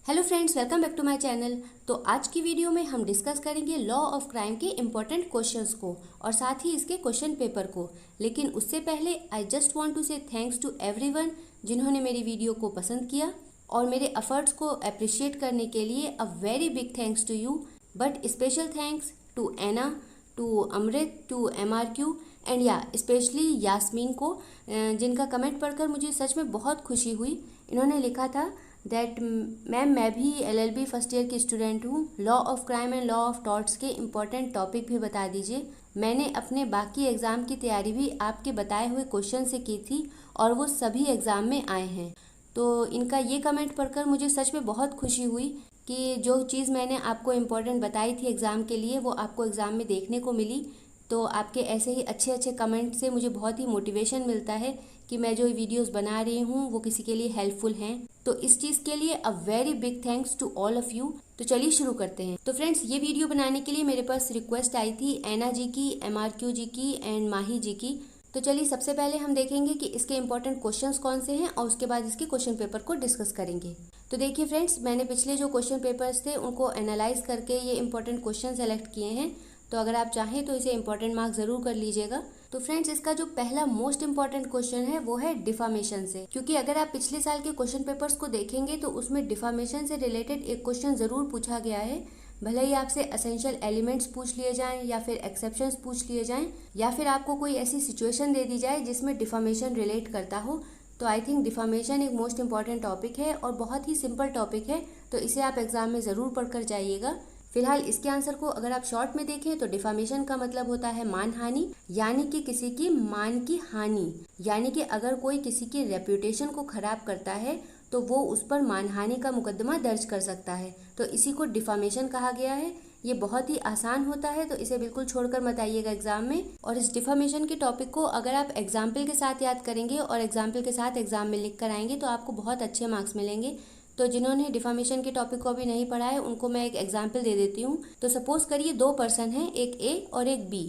Hello friends, welcome back to my channel. तो आज की वीडियो में हम डिस्कस करेंगे लॉ ऑफ क्राइम के इम्पोर्टेंट क्वेश्चंस को और साथ ही इसके क्वेश्चन पेपर को। लेकिन उससे पहले आई जस्ट वांट टू से थैंक्स टू एवरीवन जिन्होंने मेरी वीडियो को पसंद किया और मेरे एफर्ट्स को अप्रिशिएट करने के लिए a very big thanks to you. But special thanks to Anna, to Amrit, to MRQ and या स्पेशली यास्मीन को, जिनका कमेंट पढ़कर मुझे सच में बहुत खुशी हुई। इन्होंने लिखा था दैट मैम मैं भी LLB फर्स्ट ईयर की स्टूडेंट हूँ, law of crime and law of torts के इम्पोर्टेंट टॉपिक भी बता दीजिए। मैंने अपने बाकी एग्ज़ाम की तैयारी भी आपके बताए हुए क्वेश्चन से की थी और वो सभी एग्ज़ाम में आए हैं। तो इनका ये कमेंट पढ़कर मुझे सच में बहुत खुशी हुई कि जो चीज़ मैंने आपको इम्पोर्टेंट बताई थी एग्ज़ाम के लिए वो आपको एग्ज़ाम में देखने को मिली। तो आपके ऐसे ही अच्छे अच्छे कमेंट से मुझे बहुत ही मोटिवेशन मिलता है कि मैं जो वीडियोस बना रही हूँ वो किसी के लिए हेल्पफुल हैं। तो इस चीज़ के लिए a very big thanks to all of you. तो चलिए शुरू करते हैं। तो फ्रेंड्स, ये वीडियो बनाने के लिए मेरे पास रिक्वेस्ट आई थी एना जी की, MRQ जी की एंड माही जी की। तो चलिए सबसे पहले हम देखेंगे कि इसके इम्पोर्टेंट क्वेश्चंस कौन से हैं और उसके बाद इसके क्वेश्चन पेपर को डिस्कस करेंगे। तो देखिए फ्रेंड्स, मैंने पिछले जो क्वेश्चन पेपर्स थे उनको एनालाइज करके ये इंपॉर्टेंट क्वेश्चन सेलेक्ट किए हैं। तो अगर आप चाहें तो इसे इंपॉर्टेंट मार्क ज़रूर कर लीजिएगा। तो फ्रेंड्स, इसका जो पहला मोस्ट इंपॉर्टेंट क्वेश्चन है वो है डिफामेशन से, क्योंकि अगर आप पिछले साल के क्वेश्चन पेपर्स को देखेंगे तो उसमें डिफामेशन से रिलेटेड एक क्वेश्चन ज़रूर पूछा गया है। भले ही आपसे एसेंशियल एलिमेंट्स पूछ लिए जाएं या फिर एक्सेप्शंस पूछ लिए जाएं या फिर आपको कोई ऐसी सिचुएशन दे दी जाए जिसमें डिफामेशन रिलेट करता हो। तो आई थिंक डिफामेशन एक मोस्ट इंपॉर्टेंट टॉपिक है और बहुत ही सिंपल टॉपिक है, तो इसे आप एग्जाम में ज़रूर पढ़कर जाइएगा। फिलहाल इसके आंसर को अगर आप शॉर्ट में देखें तो डिफामेशन का मतलब होता है मानहानि, यानी कि किसी की मान की हानि। यानी कि अगर कोई किसी की रेप्यूटेशन को खराब करता है तो वो उस पर मानहानि का मुकदमा दर्ज कर सकता है। तो इसी को डिफामेशन कहा गया है। ये बहुत ही आसान होता है, तो इसे बिल्कुल छोड़कर मत आइएगा एग्जाम में। और इस डिफामेशन के टॉपिक को अगर आप एग्जाम्पल के साथ याद करेंगे और एग्जाम्पल के साथ एग्जाम में लिख कर आएंगे तो आपको बहुत अच्छे मार्क्स मिलेंगे। तो जिन्होंने डिफामेशन के टॉपिक को अभी नहीं पढ़ा है उनको मैं एक एग्जाम्पल दे देती हूँ। तो सपोज करिए दो पर्सन हैं, एक A और एक B।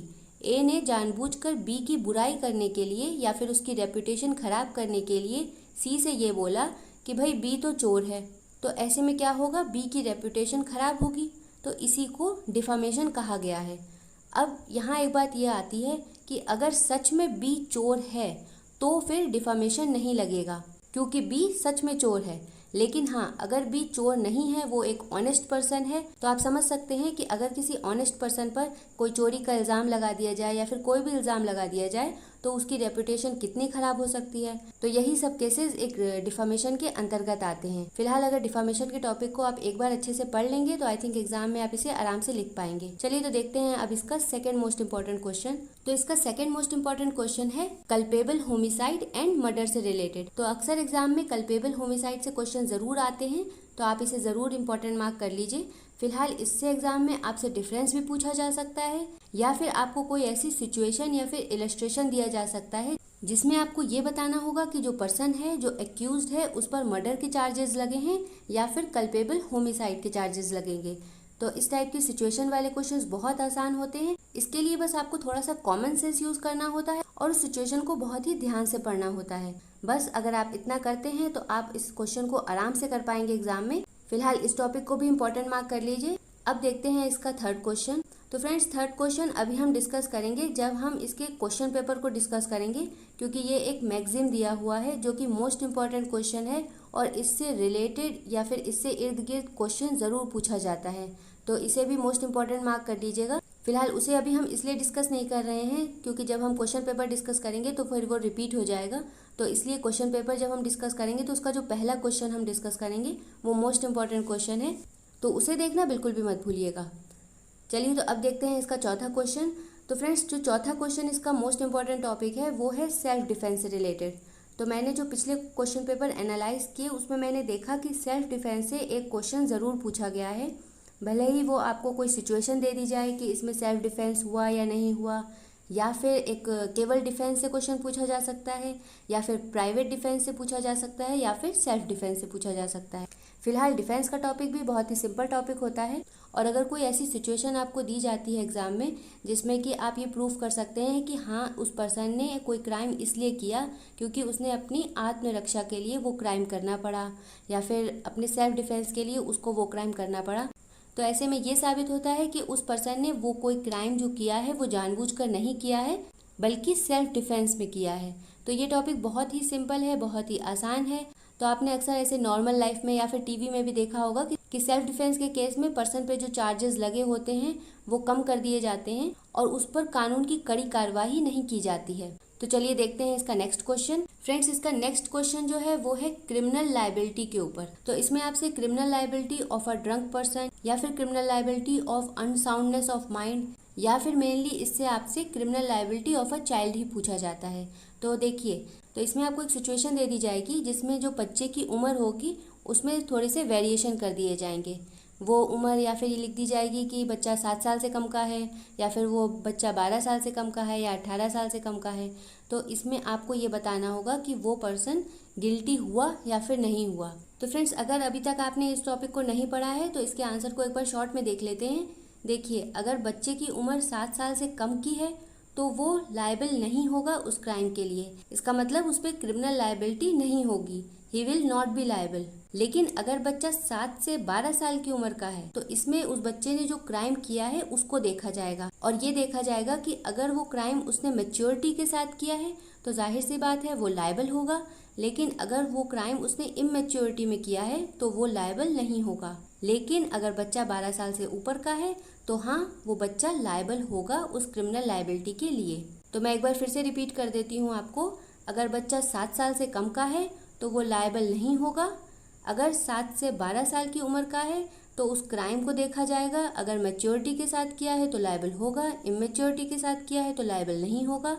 A ने जानबूझकर B की बुराई करने के लिए या फिर उसकी रेपुटेशन खराब करने के लिए C से ये बोला कि भाई B तो चोर है। तो ऐसे में क्या होगा, B की रेपुटेशन खराब होगी। तो इसी को डिफामेशन कहा गया है। अब यहाँ एक बात यह आती है कि अगर सच में B चोर है तो फिर डिफामेशन नहीं लगेगा, क्योंकि B सच में चोर है। लेकिन हाँ, अगर B चोर नहीं है, वो एक ऑनेस्ट पर्सन है, तो आप समझ सकते हैं कि अगर किसी ऑनेस्ट पर्सन पर कोई चोरी का इल्ज़ाम लगा दिया जाए या फिर कोई भी इल्ज़ाम लगा दिया जाए तो उसकी रेपुटेशन कितनी खराब हो सकती है। तो यही सब केसेस एक डिफामेशन के अंतर्गत आते हैं। फिलहाल अगर डिफामेशन के टॉपिक को आप एक बार अच्छे से पढ़ लेंगे तो आई थिंक एग्जाम में आप इसे आराम से लिख पाएंगे। चलिए तो देखते हैं अब इसका सेकेंड मोस्ट इंपॉर्टेंट क्वेश्चन। तो इसका सेकेंड मोस्ट इंपॉर्टेंट क्वेश्चन है कल्पेबल होमिसाइड एंड मर्डर से रिलेटेड। तो अक्सर एग्जाम में कल्पेबल होमिसाइड से क्वेश्चन जरूर आते हैं, तो आप इसे ज़रूर इंपॉर्टेंट मार्क कर लीजिए। फिलहाल इससे एग्जाम में आपसे डिफरेंस भी पूछा जा सकता है या फिर आपको कोई ऐसी सिचुएशन या फिर इलस्ट्रेशन दिया जा सकता है जिसमें आपको ये बताना होगा कि जो पर्सन है, जो एक्यूज्ड है, उस पर मर्डर के चार्जेस लगे हैं या फिर कल्पेबल होमिसाइड के चार्जेस लगेंगे। तो इस टाइप की सिचुएशन वाले क्वेश्चंस बहुत आसान होते हैं। इसके लिए बस आपको थोड़ा सा कॉमन सेंस यूज़ करना होता है और उस सिचुएशन को बहुत ही ध्यान से पढ़ना होता है। बस अगर आप इतना करते हैं तो आप इस क्वेश्चन को आराम से कर पाएंगे एग्जाम में। फिलहाल इस टॉपिक को भी इंपॉर्टेंट मार्क कर लीजिए। अब देखते हैं इसका थर्ड क्वेश्चन। तो फ्रेंड्स, थर्ड क्वेश्चन अभी हम डिस्कस करेंगे जब हम इसके क्वेश्चन पेपर को डिस्कस करेंगे, क्योंकि ये एक मैगजीन दिया हुआ है जो कि मोस्ट इंपॉर्टेंट क्वेश्चन है और इससे रिलेटेड या फिर इससे इर्द गिर्द क्वेश्चन ज़रूर पूछा जाता है। तो इसे भी मोस्ट इंपॉर्टेंट मार्क कर लीजिएगा। फिलहाल उसे अभी हम इसलिए डिस्कस नहीं कर रहे हैं क्योंकि जब हम क्वेश्चन पेपर डिस्कस करेंगे तो फिर वो रिपीट हो जाएगा। तो इसलिए क्वेश्चन पेपर जब हम डिस्कस करेंगे तो उसका जो पहला क्वेश्चन हम डिस्कस करेंगे वो मोस्ट इंपॉर्टेंट क्वेश्चन है, तो उसे देखना बिल्कुल भी मत भूलिएगा। चलिए तो अब देखते हैं इसका चौथा क्वेश्चन। तो फ्रेंड्स, जो चौथा क्वेश्चन इसका मोस्ट इंपॉर्टेंट टॉपिक है वो है सेल्फ डिफेंस से रिलेटेड। तो मैंने जो पिछले क्वेश्चन पेपर एनालाइज किए उसमें मैंने देखा कि सेल्फ डिफेंस से एक क्वेश्चन ज़रूर पूछा गया है। भले ही वो आपको कोई सिचुएशन दे दी जाए कि इसमें सेल्फ डिफेंस हुआ या नहीं हुआ, या फिर एक केवल डिफेंस से क्वेश्चन पूछा जा सकता है, या फिर प्राइवेट डिफेंस से पूछा जा सकता है, या फिर सेल्फ डिफेंस से पूछा जा सकता है। फिलहाल डिफेंस का टॉपिक भी बहुत ही सिंपल टॉपिक होता है और अगर कोई ऐसी सिचुएशन आपको दी जाती है एग्ज़ाम में जिसमें कि आप ये प्रूव कर सकते हैं कि हाँ उस पर्सन ने कोई क्राइम इसलिए किया क्योंकि उसने अपनी आत्मरक्षा के लिए वो क्राइम करना पड़ा, या फिर अपने सेल्फ डिफेंस के लिए उसको वो क्राइम करना पड़ा, तो ऐसे में ये साबित होता है कि उस पर्सन ने वो कोई क्राइम जो किया है वो जानबूझकर नहीं किया है बल्कि सेल्फ डिफेंस में किया है। तो ये टॉपिक बहुत ही सिंपल है, बहुत ही आसान है। तो आपने अक्सर ऐसे नॉर्मल लाइफ में या फिर टीवी में भी देखा होगा कि सेल्फ डिफेंस के केस में पर्सन पे जो चार्जेस लगे होते हैं वो कम कर दिए जाते हैं और उस पर कानून की कड़ी कार्रवाई नहीं की जाती है। तो चलिए देखते हैं इसका नेक्स्ट क्वेश्चन। फ्रेंड्स, इसका नेक्स्ट क्वेश्चन जो है वो है क्रिमिनल लायबिलिटी के ऊपर। तो इसमें आपसे criminal liability of a drunk person या फिर criminal liability of unsoundness of mind या फिर मेनली इससे आपसे criminal liability of a child ही पूछा जाता है। तो देखिए, तो इसमें आपको एक सिचुएशन दे दी जाएगी जिसमें जो बच्चे की उम्र होगी उसमें थोड़े से वेरिएशन कर दिए जाएंगे। वो उम्र या फिर ये लिख दी जाएगी कि बच्चा 7 साल से कम का है, या फिर वो बच्चा 12 साल से कम का है, या 18 साल से कम का है। तो इसमें आपको ये बताना होगा कि वो पर्सन गिल्टी हुआ या फिर नहीं हुआ। तो फ्रेंड्स, अगर अभी तक आपने इस टॉपिक को नहीं पढ़ा है तो इसके आंसर को एक बार शॉर्ट में देख लेते हैं। देखिए, अगर बच्चे की उम्र 7 साल से कम की है तो वो लायबल नहीं होगा उस क्राइम के लिए। इसका मतलब उस पर क्रिमिनल लायबिलिटी नहीं होगी, he will not be liable. लेकिन अगर बच्चा 7 से 12 साल की उम्र का है तो इसमें उस बच्चे ने जो क्राइम किया है उसको देखा जाएगा, और ये देखा जाएगा कि अगर वो क्राइम उसने मैच्योरिटी के साथ किया है तो जाहिर सी बात है वो लायबल होगा, लेकिन अगर वो क्राइम उसने इमैच्योरिटी में किया है तो वो लायबल नहीं होगा। लेकिन अगर बच्चा 12 साल से ऊपर का है तो हाँ, वो बच्चा लायबल होगा उस क्रिमिनल लायबिलिटी के लिए। तो मैं एक बार फिर से रिपीट कर देती हूँ आपको। अगर बच्चा 7 साल से कम का है तो वो लायबल नहीं होगा। अगर 7 से 12 साल की उम्र का है तो उस क्राइम को देखा जाएगा, अगर मैच्योरिटी के साथ किया है तो लायबल होगा, इमैच्योरिटी के साथ किया है तो लायबल नहीं होगा।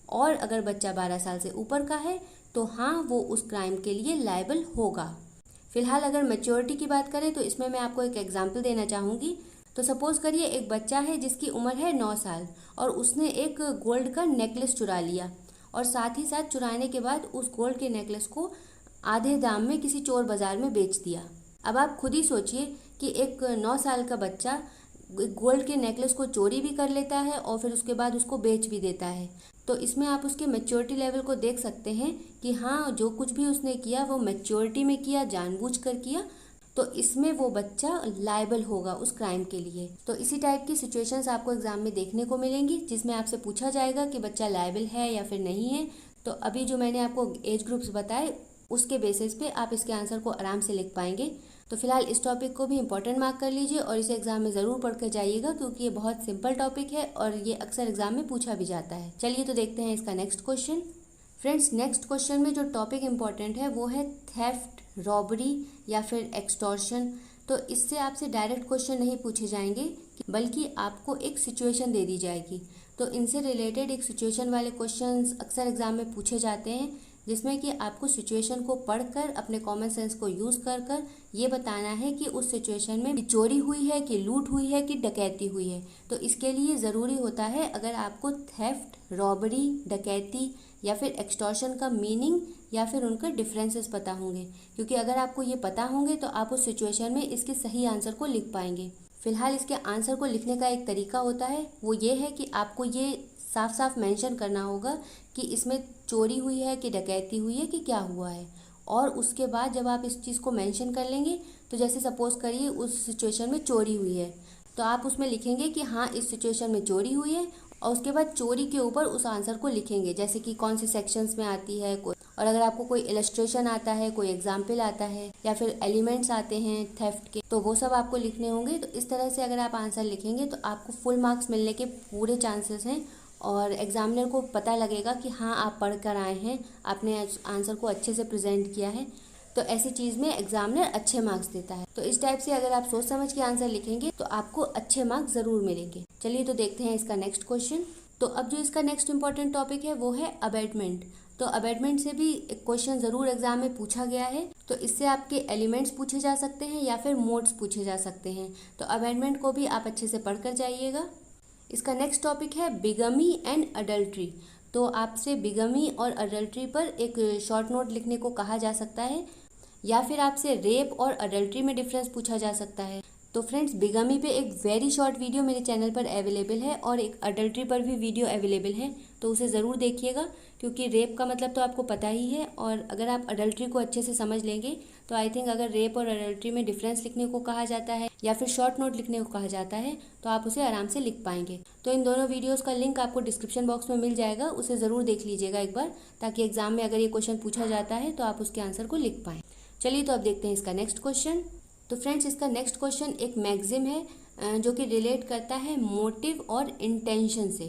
और अगर बच्चा 12 साल से ऊपर का है तो हाँ, वो उस क्राइम के लिए लायबल होगा। फिलहाल अगर मैच्योरिटी की बात करें तो इसमें मैं आपको एक एग्जाम्पल देना चाहूँगी। तो सपोज करिए एक बच्चा है जिसकी उम्र है 9 साल और उसने एक गोल्ड का नेकलेस चुरा लिया, और साथ ही साथ चुराने के बाद उस गोल्ड के नेकलेस को आधे दाम में किसी चोर बाजार में बेच दिया। अब आप खुद ही सोचिए कि एक 9 साल का बच्चा गोल्ड के नेकलेस को चोरी भी कर लेता है और फिर उसके बाद उसको बेच भी देता है। तो इसमें आप उसके मैच्योरिटी लेवल को देख सकते हैं कि हाँ, जो कुछ भी उसने किया वो मैच्योरिटी में किया, जानबूझकर किया, तो इसमें वो बच्चा लायबल होगा उस क्राइम के लिए। तो इसी टाइप की सिचुएशंस आपको एग्जाम में देखने को मिलेंगी जिसमें आपसे पूछा जाएगा कि बच्चा लायबल है या फिर नहीं है। तो अभी जो मैंने आपको एज ग्रुप्स बताए उसके बेसिस पे आप इसके आंसर को आराम से लिख पाएंगे। तो फिलहाल इस टॉपिक को भी इंपॉर्टेंट मार्क कर लीजिए और इसे एग्जाम में ज़रूर पढ़ कर जाइएगा, क्योंकि ये बहुत सिंपल टॉपिक है और ये अक्सर एग्जाम में पूछा भी जाता है। चलिए तो देखते हैं इसका next question. Friends, next question में जो टॉपिक इम्पॉर्टेंट है वो है थेफ्ट, रॉबरी या फिर एक्सटॉर्शन। तो इससे आपसे डायरेक्ट क्वेश्चन नहीं पूछे जाएंगे बल्कि आपको एक सिचुएशन दे दी जाएगी। तो इनसे रिलेटेड एक सिचुएशन वाले क्वेश्चंस अक्सर एग्जाम में पूछे जाते हैं, जिसमें कि आपको सिचुएशन को पढ़कर अपने कॉमन सेंस को यूज़ कर ये बताना है कि उस सिचुएशन में चोरी हुई है कि लूट हुई है कि डकैती हुई है। तो इसके लिए ज़रूरी होता है अगर आपको थेफ्ट, रॉबरी, डकैती या फिर एक्सटॉर्शन का मीनिंग या फिर उनका डिफरेंसेस पता होंगे, क्योंकि अगर आपको ये पता होंगे तो आप उस सिचुएशन में इसके सही आंसर को लिख पाएंगे। फिलहाल इसके आंसर को लिखने का एक तरीका होता है, वो ये है कि आपको ये साफ साफ मेंशन करना होगा कि इसमें चोरी हुई है कि डकैती हुई है कि क्या हुआ है। और उसके बाद जब आप इस चीज़ को मेंशन कर लेंगे, तो जैसे सपोज़ करिए उस सिचुएशन में चोरी हुई है तो आप उसमें लिखेंगे कि हाँ, इस सिचुएशन में चोरी हुई है, और उसके बाद चोरी के ऊपर उस आंसर को लिखेंगे, जैसे कि कौन से सेक्शंस में आती है कोई, और अगर आपको कोई इलस्ट्रेशन आता है, कोई एग्जाम्पल आता है या फिर एलिमेंट्स आते हैं थेफ्ट के, तो वो सब आपको लिखने होंगे। तो इस तरह से अगर आप आंसर लिखेंगे तो आपको फुल मार्क्स मिलने के पूरे चांसेस हैं और एग्जामिनर को पता लगेगा कि हाँ, आप पढ़ कर आए हैं, आपने आंसर को अच्छे से प्रेजेंट किया है। तो ऐसी चीज़ में एग्जामिनर अच्छे मार्क्स देता है। तो इस टाइप से अगर आप सोच समझ के आंसर लिखेंगे तो आपको अच्छे मार्क्स ज़रूर मिलेंगे। चलिए तो देखते हैं इसका नेक्स्ट क्वेश्चन। तो अब जो इसका नेक्स्ट इंपॉर्टेंट टॉपिक है वो है अबेटमेंट। तो अबेटमेंट से भी एक क्वेश्चन ज़रूर एग्जाम में पूछा गया है। तो इससे आपके एलिमेंट्स पूछे जा सकते हैं या फिर मोड्स पूछे जा सकते हैं। तो अबेटमेंट को भी आप अच्छे से पढ़ कर जाइएगा। इसका नेक्स्ट टॉपिक है बिगमी एंड अडल्ट्री। तो आपसे बिगमी और अडल्ट्री पर एक शॉर्ट नोट लिखने को कहा जा सकता है, या फिर आपसे रेप और अडल्ट्री में डिफरेंस पूछा जा सकता है। तो फ्रेंड्स, बिगामी पे एक वेरी शॉर्ट वीडियो मेरे चैनल पर अवेलेबल है और एक अडल्ट्री पर भी वीडियो अवेलेबल है, तो उसे ज़रूर देखिएगा, क्योंकि रेप का मतलब तो आपको पता ही है। और अगर आप अडल्ट्री को अच्छे से समझ लेंगे तो आई थिंक अगर रेप और अडल्ट्री में डिफरेंस लिखने को कहा जाता है या फिर शॉर्ट नोट लिखने को कहा जाता है तो आप उसे आराम से लिख पाएंगे। तो इन दोनों वीडियोज़ का लिंक आपको डिस्क्रिप्शन बॉक्स में मिल जाएगा, उसे ज़रूर देख लीजिएगा एक बार, ताकि एग्जाम में अगर ये क्वेश्चन पूछा जाता है तो आप उसके आंसर को लिख पाएँ। चलिए तो अब देखते हैं इसका नेक्स्ट क्वेश्चन। तो फ्रेंड्स, इसका नेक्स्ट क्वेश्चन एक मैगज़िम है जो कि रिलेट करता है मोटिव और इंटेंशन से,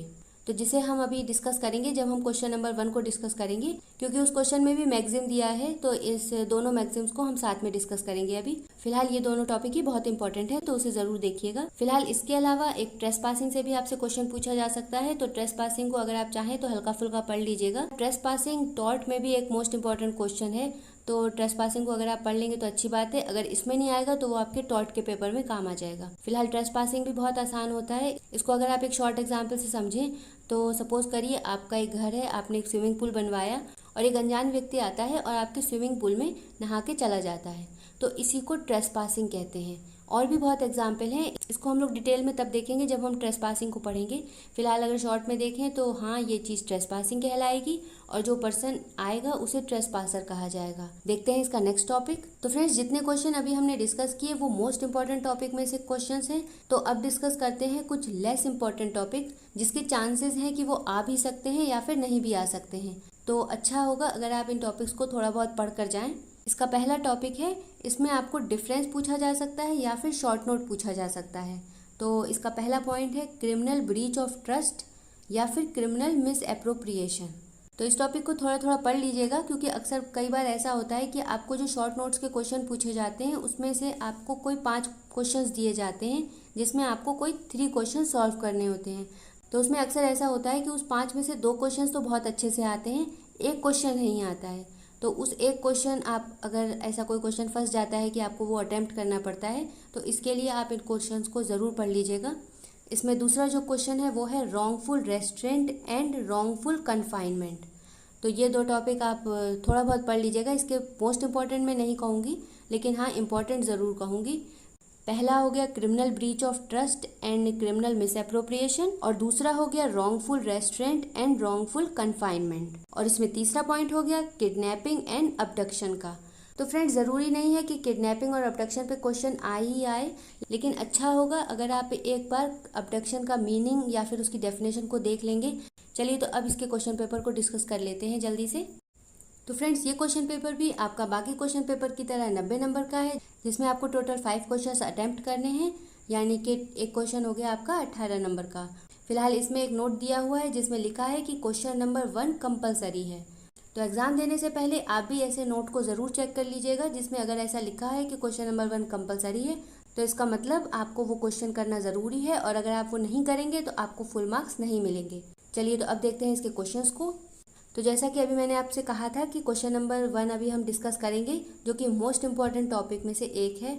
तो जिसे हम अभी डिस्कस करेंगे जब हम क्वेश्चन नंबर 1 को डिस्कस करेंगे, क्योंकि उस क्वेश्चन में भी मैगज़िम दिया है, तो इस दोनों मैगज़िम्स को हम साथ में डिस्कस करेंगे। अभी फिलहाल ये दोनों टॉपिक ही बहुत इंपॉर्टेंट है, तो उसे ज़रूर देखिएगा। फिलहाल इसके अलावा एक ट्रेस पासिंग से भी आपसे क्वेश्चन पूछा जा सकता है, तो ट्रेस पासिंग को अगर आप चाहें तो हल्का फुल्का पढ़ लीजिएगा। ट्रेस पासिंग टॉर्ट में भी एक मोस्ट इंपॉर्टेंट क्वेश्चन है, तो ट्रेस पासिंग को अगर आप पढ़ लेंगे तो अच्छी बात है। अगर इसमें नहीं आएगा तो वो आपके टॉर्ट के पेपर में काम आ जाएगा। फिलहाल ट्रेस पासिंग भी बहुत आसान होता है। इसको अगर आप एक शॉर्ट एग्जांपल से समझें तो सपोज करिए आपका एक घर है, आपने एक स्विमिंग पूल बनवाया और एक अनजान व्यक्ति आता है और आपके स्विमिंग पूल में नहा के चला जाता है, तो इसी को ट्रेस पासिंग कहते हैं। और भी बहुत एग्जाम्पल हैं, इसको हम लोग डिटेल में तब देखेंगे जब हम ट्रेस पासिंग को पढ़ेंगे। फिलहाल अगर शॉर्ट में देखें तो हाँ, ये चीज़ ट्रेस पासिंग कहलाएगी और जो पर्सन आएगा उसे ट्रेस पासर कहा जाएगा। देखते हैं इसका नेक्स्ट टॉपिक। तो फ्रेंड्स, जितने क्वेश्चन अभी हमने डिस्कस किए वो मोस्ट इंपॉर्टेंट टॉपिक में से क्वेश्चंस हैं। तो अब डिस्कस करते हैं कुछ लेस इंपॉर्टेंट टॉपिक जिसके चांसेस हैं कि वो आ भी सकते हैं या फिर नहीं भी आ सकते हैं। तो अच्छा होगा अगर आप इन टॉपिक्स को थोड़ा बहुत पढ़ कर जाएं। इसका पहला टॉपिक है, इसमें आपको डिफरेंस पूछा जा सकता है या फिर शॉर्ट नोट पूछा जा सकता है। तो इसका पहला पॉइंट है क्रिमिनल ब्रीच ऑफ ट्रस्ट या फिर क्रिमिनल मिस एप्रोप्रिएशन। तो इस टॉपिक को थोड़ा थोड़ा पढ़ लीजिएगा, क्योंकि अक्सर कई बार ऐसा होता है कि आपको जो शॉर्ट नोट्स के क्वेश्चन पूछे जाते हैं उसमें से आपको कोई 5 क्वेश्चंस दिए जाते हैं जिसमें आपको कोई 3 क्वेश्चन सॉल्व करने होते हैं। तो उसमें अक्सर ऐसा होता है कि उस 5 में से 2 क्वेश्चन तो बहुत अच्छे से आते हैं, एक क्वेश्चन नहीं आता है। तो उस एक क्वेश्चन, आप अगर ऐसा कोई क्वेश्चन फंस जाता है कि आपको वो अटेम्प्ट करना पड़ता है, तो इसके लिए आप इन क्वेश्चंस को ज़रूर पढ़ लीजिएगा। इसमें दूसरा जो क्वेश्चन है वो है wrongful restaurant and wrongful confinement. तो ये 2 टॉपिक आप थोड़ा बहुत पढ़ लीजिएगा। इसके मोस्ट इंपॉर्टेंट मैं नहीं कहूँगी, लेकिन हाँ इंपॉर्टेंट ज़रूर कहूँगी। पहला हो गया criminal breach of trust and criminal miss appropriation, और दूसरा हो गया wrongful restaurant and wrongful confinement, और इसमें तीसरा पॉइंट हो गया किडनैपिंग एंड अबडक्शन का। तो फ्रेंड्स, ज़रूरी नहीं है कि किडनैपिंग और अबडक्शन पे क्वेश्चन आए ही आए, लेकिन अच्छा होगा अगर आप एक बार अबडक्शन का मीनिंग या फिर उसकी डेफिनेशन को देख लेंगे। चलिए तो अब इसके क्वेश्चन पेपर को डिस्कस कर लेते हैं जल्दी से। तो फ्रेंड्स, ये क्वेश्चन पेपर भी आपका बाकी क्वेश्चन पेपर की तरह 90 नंबर का है, जिसमें आपको टोटल 5 क्वेश्चन अटेम्प्ट करने हैं, यानी कि एक क्वेश्चन हो गया आपका 18 नंबर का। फिलहाल इसमें एक नोट दिया हुआ है जिसमें लिखा है कि क्वेश्चन नंबर 1 कंपलसरी है। तो एग्जाम देने से पहले आप भी ऐसे नोट को ज़रूर चेक कर लीजिएगा, जिसमें अगर ऐसा लिखा है कि क्वेश्चन नंबर 1 कंपलसरी है तो इसका मतलब आपको वो क्वेश्चन करना ज़रूरी है, और अगर आप वो नहीं करेंगे तो आपको फुल मार्क्स नहीं मिलेंगे। चलिए तो अब देखते हैं इसके क्वेश्चंस को। तो जैसा कि अभी मैंने आपसे कहा था कि क्वेश्चन नंबर 1 अभी हम डिस्कस करेंगे, जो कि मोस्ट इंपॉर्टेंट टॉपिक में से एक है।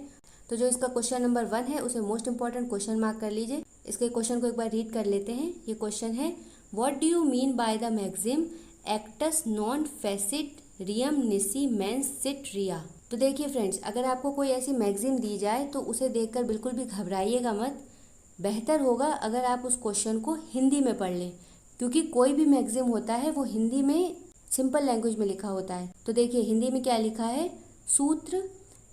तो जो इसका क्वेश्चन नंबर 1 है उसे मोस्ट इंपॉर्टेंट क्वेश्चन मार्क कर लीजिए। इसके क्वेश्चन को एक बार रीड कर लेते हैं। ये क्वेश्चन है, what do you mean by the maxim actus non facit reum nisi mens sit rea. तो देखिए फ्रेंड्स, अगर आपको कोई ऐसी मैगजीन दी जाए तो उसे देखकर बिल्कुल भी घबराइएगा मत। बेहतर होगा अगर आप उस क्वेश्चन को हिंदी में पढ़ लें, क्योंकि कोई भी मैगजीन होता है वो हिंदी में सिंपल लैंग्वेज में लिखा होता है। तो देखिए हिंदी में क्या लिखा है, सूत्र,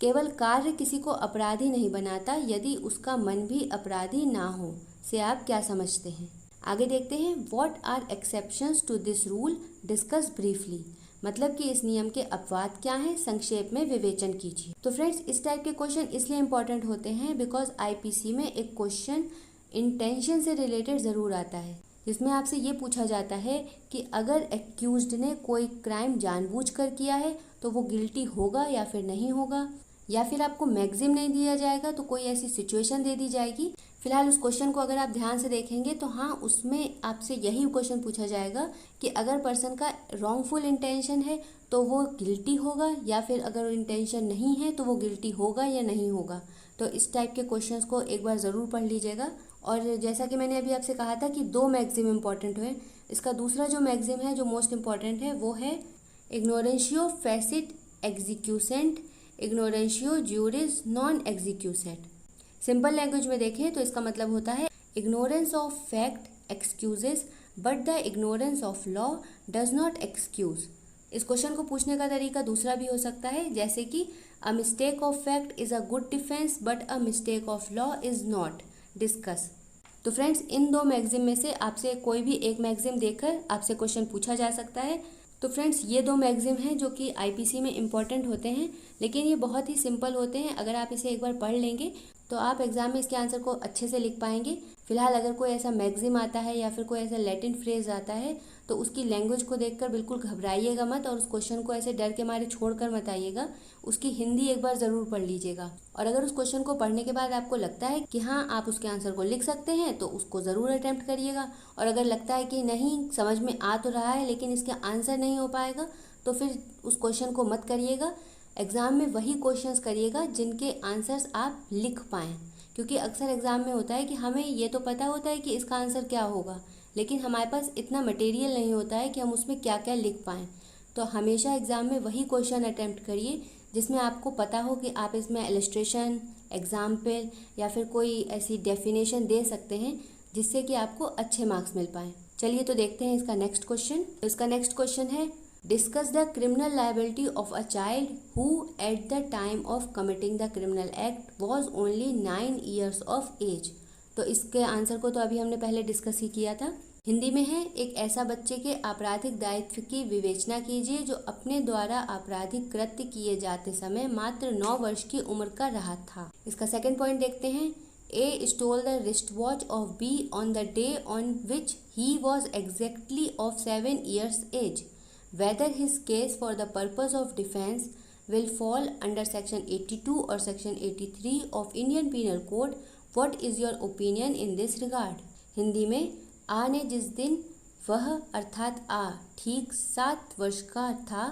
केवल कार्य किसी को अपराधी नहीं बनाता यदि उसका मन भी अपराधी ना हो, से आप क्या समझते हैं। आगे देखते हैं, what are exceptions to this rule, discuss briefly. मतलब कि इस नियम के अपवाद क्या हैं, संक्षेप में विवेचन कीजिए। तो फ्रेंड्स, इस टाइप के क्वेश्चन इसलिए इंपॉर्टेंट होते हैं बिकॉज आईपीसी में एक क्वेश्चन इंटेंशन से रिलेटेड ज़रूर आता है, जिसमें आपसे ये पूछा जाता है कि अगर एक्यूज्ड ने कोई क्राइम जानबूझकर किया है तो वो गिल्टी होगा या फिर नहीं होगा, या फिर आपको मैक्सिम नहीं दिया जाएगा तो कोई ऐसी सिचुएशन दे दी जाएगी। फिलहाल उस क्वेश्चन को अगर आप ध्यान से देखेंगे तो हाँ, उसमें आपसे यही क्वेश्चन पूछा जाएगा कि अगर पर्सन का रॉन्गफुल इंटेंशन है तो वो गिल्टी होगा, या फिर अगर इंटेंशन नहीं है तो वो गिल्टी होगा या नहीं होगा। तो इस टाइप के क्वेश्चंस को एक बार ज़रूर पढ़ लीजिएगा। और जैसा कि मैंने अभी आपसे कहा था कि 2 मैक्सिम इंपॉर्टेंट हुए, इसका दूसरा जो मैक्सिम है जो मोस्ट इंपॉर्टेंट है वो है ignorantia facit excusat ignorantia juris non excusat. Simple language में देखें तो इसका मतलब होता है ignorance of fact excuses but the ignorance of law does not excuse. इस क्वेश्चन को पूछने का तरीका दूसरा भी हो सकता है, जैसे कि a mistake of fact is a good defence but a mistake of law is not. Discuss. तो फ्रेंड्स, इन दो मैगजीम में से आपसे कोई भी एक मैगजीम देखकर आपसे क्वेश्चन पूछा जा सकता है। तो फ्रेंड्स, ये दो मैगजीम हैं जो कि आईपीसी में इम्पॉर्टेंट होते हैं, लेकिन ये बहुत ही सिंपल होते हैं। अगर आप इसे एक बार पढ़ लेंगे तो आप एग्जाम में इसके आंसर को अच्छे से लिख पाएंगे। फिलहाल अगर कोई ऐसा मैगजीम आता है या फिर कोई ऐसा लैटिन फ्रेज आता है तो उसकी लैंग्वेज को देखकर बिल्कुल घबराइएगा मत और उस क्वेश्चन को ऐसे डर के मारे छोड़कर मत आइएगा। उसकी हिंदी एक बार ज़रूर पढ़ लीजिएगा और अगर उस क्वेश्चन को पढ़ने के बाद आपको लगता है कि हाँ आप उसके आंसर को लिख सकते हैं तो उसको ज़रूर अटेम्प्ट करिएगा। और अगर लगता है कि नहीं समझ में आ तो रहा है लेकिन इसका आंसर नहीं हो पाएगा तो फिर उस क्वेश्चन को मत करिएगा। एग्ज़ाम में वही क्वेश्चंस करिएगा जिनके आंसर्स आप लिख पाएँ, क्योंकि अक्सर एग्ज़ाम में होता है कि हमें ये तो पता होता है कि इसका आंसर क्या होगा, लेकिन हमारे पास इतना मटेरियल नहीं होता है कि हम उसमें क्या क्या लिख पाएँ। तो हमेशा एग्ज़ाम में वही क्वेश्चन अटेम्प्ट करिए जिसमें आपको पता हो कि आप इसमें इलस्ट्रेशन, एग्जाम्पल या फिर कोई ऐसी डेफिनेशन दे सकते हैं जिससे कि आपको अच्छे मार्क्स मिल पाएँ। चलिए तो देखते हैं इसका नेक्स्ट क्वेश्चन। तो इसका नेक्स्ट क्वेश्चन है, discuss the criminal liability of a child who at the time of committing the criminal act was only 9 years of age. तो इसके आंसर को तो अभी हमने पहले डिस्कस ही किया था। हिंदी में है, एक ऐसा बच्चे के आपराधिक दायित्व की विवेचना कीजिए जो अपने द्वारा आपराधिक कृत्य किए जाते समय मात्र 9 वर्ष की उम्र का रहा था। इसका सेकंड पॉइंट देखते हैं। A stole the wrist watch of B on the day on which he was exactly of 7 years age. Whether his case for the purpose of defense will fall under section 82 or section 83 of Indian Penal Code, what is your opinion in this regard? Hindi में, आ ने जिस दिन वह अर्थात आ ठीक 7 वर्ष का था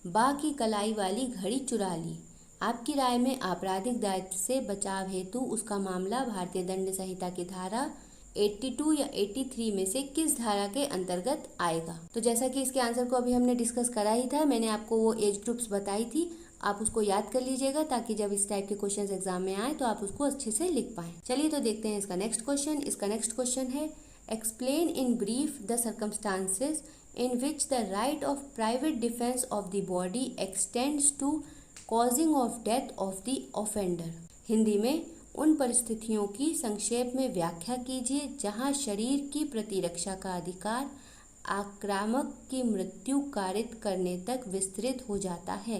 बा की कलाई वाली घड़ी चुरा ली। आपकी राय में आपराधिक दायित्व से बचाव हेतु उसका मामला भारतीय दंड संहिता की धारा 82 या 83 में से किस धारा के अंतर्गत आएगा? तो जैसा कि इसके आंसर को अभी हमने डिस्कस करा ही था, मैंने आपको वो एज ग्रुप्स बताई थी, आप उसको याद कर लीजिएगा ताकि जब इस टाइप के क्वेश्चंस एग्जाम में आए तो आप उसको अच्छे से लिख पाएं। चलिए तो देखते हैं इसका नेक्स्ट क्वेश्चन। इसका नेक्स्ट क्वेश्चन है, explain in brief the circumstances in which the right of private defence of the body extends to causing of death of the offender. Hindi में, उन परिस्थितियों की संक्षेप में व्याख्या कीजिए जहां शरीर की प्रतिरक्षा का अधिकार आक्रामक की मृत्यु कारित करने तक विस्तृत हो जाता है।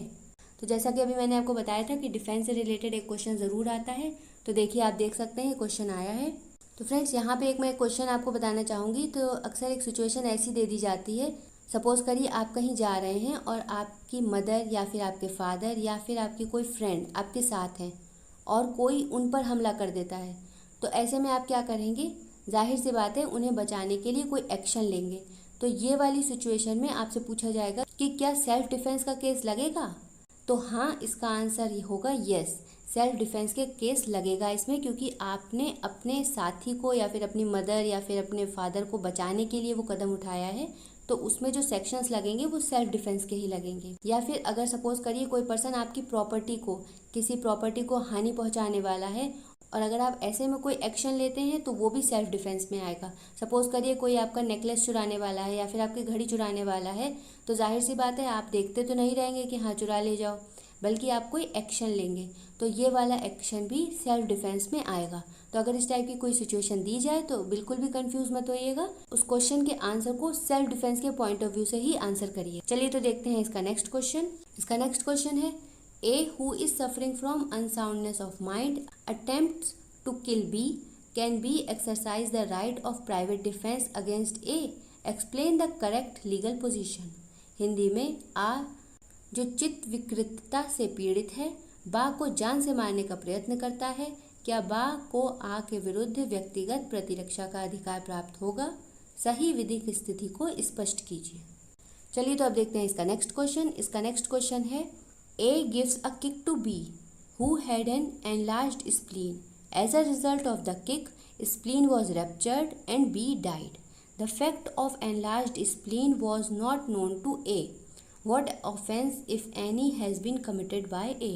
तो जैसा कि अभी मैंने आपको बताया था कि डिफेंस से रिलेटेड एक क्वेश्चन ज़रूर आता है, तो देखिए आप देख सकते हैं क्वेश्चन आया है। तो फ्रेंड्स, यहाँ पे एक मैं क्वेश्चन आपको बताना चाहूँगी। तो अक्सर एक सिचुएशन ऐसी दे दी जाती है, सपोज करिए आप कहीं जा रहे हैं और आपकी मदर या फिर आपके फादर या फिर आपकी कोई फ्रेंड आपके साथ हैं और कोई उन पर हमला कर देता है। तो ऐसे में आप क्या करेंगे? जाहिर सी बात है, उन्हें बचाने के लिए कोई एक्शन लेंगे। तो ये वाली सिचुएशन में आपसे पूछा जाएगा कि क्या सेल्फ डिफेंस का केस लगेगा? तो हाँ, इसका आंसर ये होगा यस, सेल्फ डिफेंस के केस लगेगा इसमें, क्योंकि आपने अपने साथी को या फिर अपनी मदर या फिर अपने फादर को बचाने के लिए वो कदम उठाया है। तो उसमें जो सेक्शंस लगेंगे वो सेल्फ डिफेंस के ही लगेंगे। या फिर अगर सपोज करिए कोई पर्सन आपकी किसी प्रॉपर्टी को हानि पहुंचाने वाला है और अगर आप ऐसे में कोई एक्शन लेते हैं तो वो भी सेल्फ डिफेंस में आएगा। सपोज करिए कोई आपका नेकलेस चुराने वाला है या फिर आपकी घड़ी चुराने वाला है, तो जाहिर सी बात है आप देखते तो नहीं रहेंगे कि हाँ चुरा ले जाओ, बल्कि आप कोई एक्शन लेंगे। तो ये वाला एक्शन भी सेल्फ डिफेंस में आएगा। तो अगर इस टाइप की कोई सिचुएशन दी जाए तो बिल्कुल भी कंफ्यूज मत होइएगा, उस क्वेश्चन के आंसर को सेल्फ डिफेंस के पॉइंट ऑफ व्यू से ही आंसर करिए। चलिए तो देखते हैं इसका नेक्स्ट क्वेश्चन। इसका नेक्स्ट क्वेश्चन है, A who is suffering from unsoundness of mind attempts to kill B, can B exercise the right of private defense against A? Explain the correct legal position. Hindi में, आ जो चित्त विकृतता से पीड़ित है बा को जान से मारने का प्रयत्न करता है, क्या बा को आ के विरुद्ध व्यक्तिगत प्रतिरक्षा का अधिकार प्राप्त होगा? सही विधिक स्थिति को स्पष्ट कीजिए। चलिए तो अब देखते हैं इसका नेक्स्ट क्वेश्चन। इसका नेक्स्ट क्वेश्चन है, A gives a kick to B, who had an enlarged spleen. As a result of the kick, spleen was ruptured and B died. The fact of enlarged spleen was not known to A. What offense, if any, has been committed by A?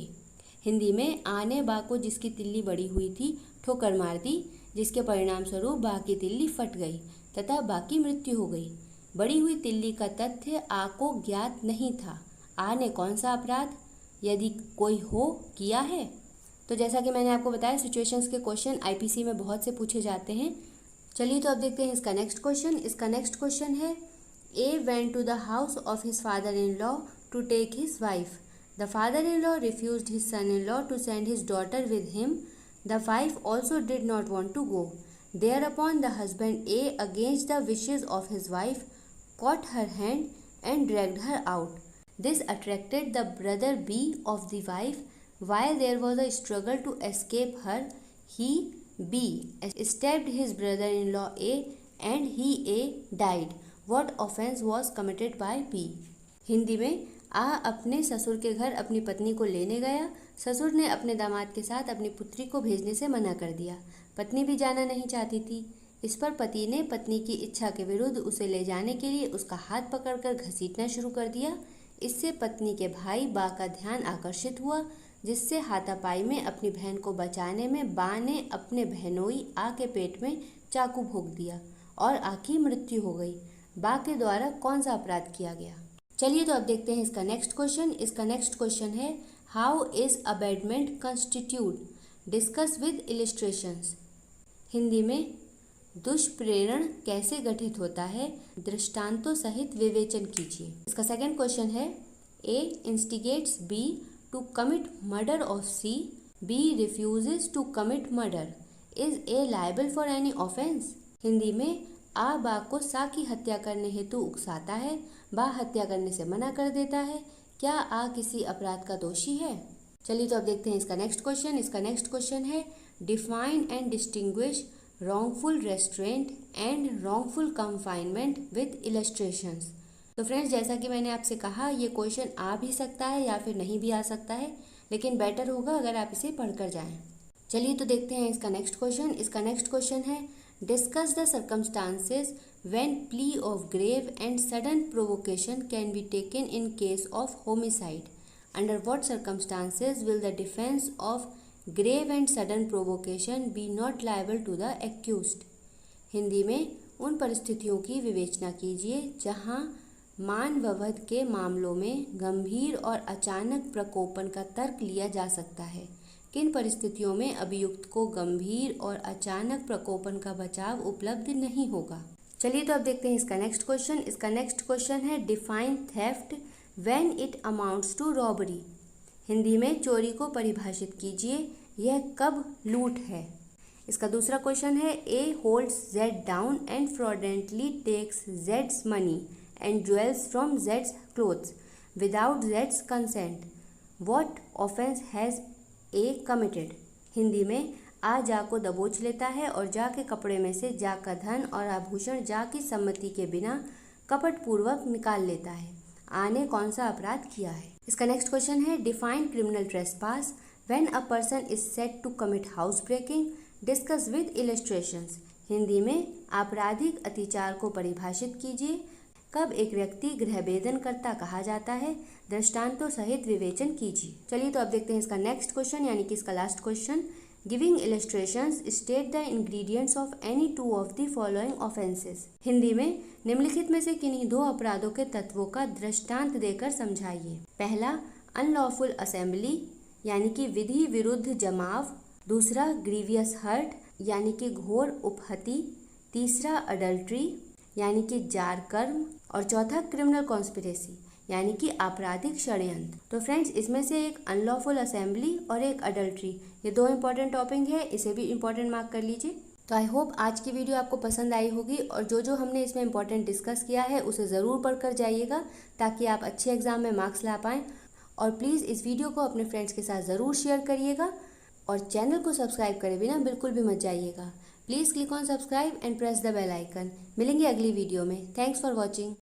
Hindi में आ ने बा को जिसकी तिल्ली बड़ी हुई थी ठोकर मार दी, जिसके परिणाम स्वरूप बा की तिल्ली फट गई तथा बा की मृत्यु हो गई। बड़ी हुई तिल्ली का तथ्य आ को ज्ञात नहीं था। आ ने कौन सा अपराध यदि कोई हो किया है? तो जैसा कि मैंने आपको बताया, सिचुएशंस के क्वेश्चन आईपीसी में बहुत से पूछे जाते हैं। चलिए तो अब देखते हैं इसका नेक्स्ट क्वेश्चन। इसका नेक्स्ट क्वेश्चन है, A went to the house of his father in law to take his wife. The father in law refused his son in law to send his daughter with him. The wife also did not want to go. Thereupon the husband A, against the wishes of his wife, caught her hand and dragged her out. This attracted the brother B of the wife. While there was a struggle to escape her, he, B, stabbed his brother-in-law A and he, A, died. What offense was committed by B? Hindi में, आ अपने ससुर के घर अपनी पत्नी को लेने गया। ससुर ने अपने दामाद के साथ अपनी पुत्री को भेजने से मना कर दिया। पत्नी भी जाना नहीं चाहती थी। इस पर पति ने पत्नी की इच्छा के विरुद्ध उसे ले जाने के लिए उसका हाथ पकड़कर घसीटना शुरू कर दिया। इससे पत्नी के भाई बा का ध्यान आकर्षित हुआ, जिससे हाथापाई में अपनी बहन को बचाने में बा ने अपने बहनोई आ के पेट में चाकू भोंक दिया और आ की मृत्यु हो गई। बा के द्वारा कौन सा अपराध किया गया? चलिए तो अब देखते हैं इसका नेक्स्ट क्वेश्चन। इसका नेक्स्ट क्वेश्चन है, how is abetment constitute? Discuss with illustrations. Hindi में, दुष्प्रेरण कैसे गठित होता है? दृष्टांतों सहित विवेचन कीजिए। इसका सेकंड क्वेश्चन है, A instigates B to commit murder of C, B refuses to commit murder, is A liable for any offence? Hindi में, आ बा को सा की हत्या करने हेतु उकसाता है, बा हत्या करने से मना कर देता है। क्या आ किसी अपराध का दोषी है? चलिए तो अब देखते हैं इसका नेक्स्ट क्वेश्चन। इसका नेक्स्ट क्वेश्चन है, define and distinguish wrongful restraint and wrongful confinement with illustrations। तो फ्रेंड्स, जैसा कि मैंने आपसे कहा, ये क्वेश्चन आ भी सकता है या फिर नहीं भी आ सकता है, लेकिन बेटर होगा अगर आप इसे पढ़कर जाएं। चलिए तो देखते हैं इसका नेक्स्ट क्वेश्चन। इसका नेक्स्ट क्वेश्चन है, discuss the circumstances when plea of grave and sudden provocation can be taken in case of homicide. Under what circumstances will the defence of grave and sudden provocation be not liable to the accused. Hindi में, उन परिस्थितियों की विवेचना कीजिए जहां मान व वध के मामलों में गंभीर और अचानक प्रकोपन का तर्क लिया जा सकता है। किन परिस्थितियों में अभियुक्त को गंभीर और अचानक प्रकोपन का बचाव उपलब्ध नहीं होगा? चलिए तो अब देखते हैं इसका नेक्स्ट क्वेश्चन। इसका नेक्स्ट क्वेश्चन है, define theft when it amounts to robbery. Hindi में, चोरी को परिभाषित कीजिए, यह कब लूट है? इसका दूसरा क्वेश्चन है, ए holds Z down and फ्रॉडेंटली takes Jades money and jewels from Jades clothes without Jades consent, what offence has a committed? Hindi में, आ जा को दबोच लेता है और जा के कपड़े में से जा का धन और आभूषण जा की सम्मति के बिना कपटपूर्वक निकाल लेता है। आ ने कौन सा अपराध किया है? इसका नेक्स्ट क्वेश्चन है, define criminal trespass when a person is said to commit house breaking, discuss with illustrations. Hindi में, आपराधिक अतिचार को परिभाषित कीजिए, कब एक व्यक्ति गृहभेदनकर्ता कहा जाता है, दृष्टांतों सहित विवेचन कीजिए। चलिए तो अब देखते हैं इसका नेक्स्ट क्वेश्चन, यानी कि इसका last question. Giving illustrations state the ingredients of any two of the following offences. Hindi में, निम्नलिखित में से किन्हीं दो अपराधों के तत्वों का दृष्टांत देकर समझाइए। पहला, अनलॉफुल असेंबली यानी कि विधि विरुद्ध जमाव। दूसरा, ग्रीवियस हर्ट यानी कि घोर उपहति। तीसरा, अडल्ट्री यानी कि जार कर्म। और चौथा, क्रिमिनल कॉन्स्पिरेसी यानी कि आपराधिक षड्यंत्र। तो फ्रेंड्स, इसमें से एक अनलॉफुल असेंबली और एक अडल्ट्री, ये दो इंपॉर्टेंट टॉपिक है, इसे भी इंपॉर्टेंट मार्क कर लीजिए। तो आई होप आज की वीडियो आपको पसंद आई होगी और जो हमने इसमें इंपॉर्टेंट डिस्कस किया है उसे ज़रूर पढ़कर जाइएगा ताकि आप अच्छे एग्जाम में मार्क्स ला पाएँ। और प्लीज़ इस वीडियो को अपने फ्रेंड्स के साथ ज़रूर शेयर करिएगा और चैनल को सब्सक्राइब करे बिना बिल्कुल भी मत जाइएगा। Please click on subscribe and press the bell icon. मिलेंगे अगली वीडियो में। Thanks for watching.